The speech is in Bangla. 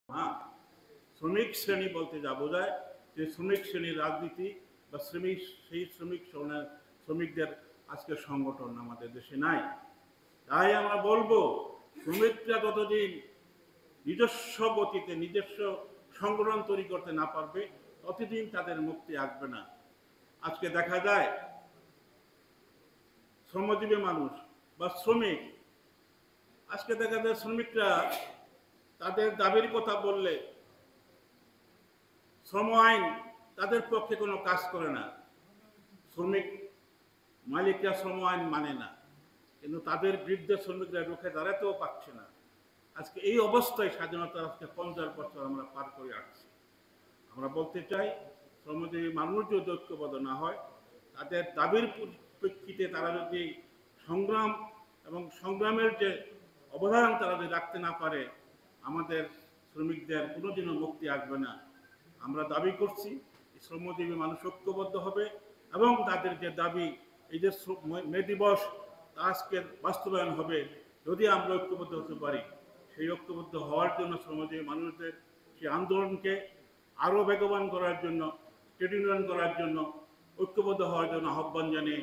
হ্যাঁ, শ্রমিক শ্রেণী বলতে যা বোঝায় যে শ্রমিক শ্রেণীর রাজনীতি বা শ্রমিকদের আজকে সংগঠন আমাদের দেশে নাই। তাই আমরা বলবো, শ্রমিকরা যতদিন নিজস্ব গতিতে নিজস্ব সংগঠন তৈরি করতে না পারবে ততদিন তাদের মুক্তি আসবে না। আজকে দেখা যায় শ্রমজীবী মানুষ বা শ্রমিক, আজকে দেখা যায় শ্রমিকরা তাদের দাবির কথা বললে শ্রম আইন তাদের পক্ষে কোনো কাজ করে না। শ্রমিক মালিকরা শ্রম আইন মানে না, কিন্তু তাদের বিরুদ্ধে শ্রমিকরা রুখে দাঁড়াতেও পারছে না। আজকে এই অবস্থায় স্বাধীনতার আজকে 50 বছর আমরা পার করে আসছি। আমরা বলতে চাই, শ্রমজীবী মানুষ যদি ঐক্যবদ্ধ না হয়, তাদের দাবির প্রেক্ষিতে তারা যদি সংগ্রামের যে অবদান তারা যদি রাখতে না পারে, আমাদের শ্রমিকদের কোনোদিনও মুক্তি আসবে না। আমরা দাবি করছি শ্রমজীবী মানুষ ঐক্যবদ্ধ হবে এবং তাদের যে দাবি, এই যে মে দিবস আজকে বাস্তবায়ন হবে, যদি আমরা ঐক্যবদ্ধ হতে পারি। সেই ঐক্যবদ্ধ হওয়ার জন্য শ্রমজীবী মানুষদের সেই আন্দোলনকে আরও বেগবান করার জন্য, ট্রেড ইউনিয়ন করার জন্য, ঐক্যবদ্ধ হওয়ার জন্য আহ্বান জানিয়ে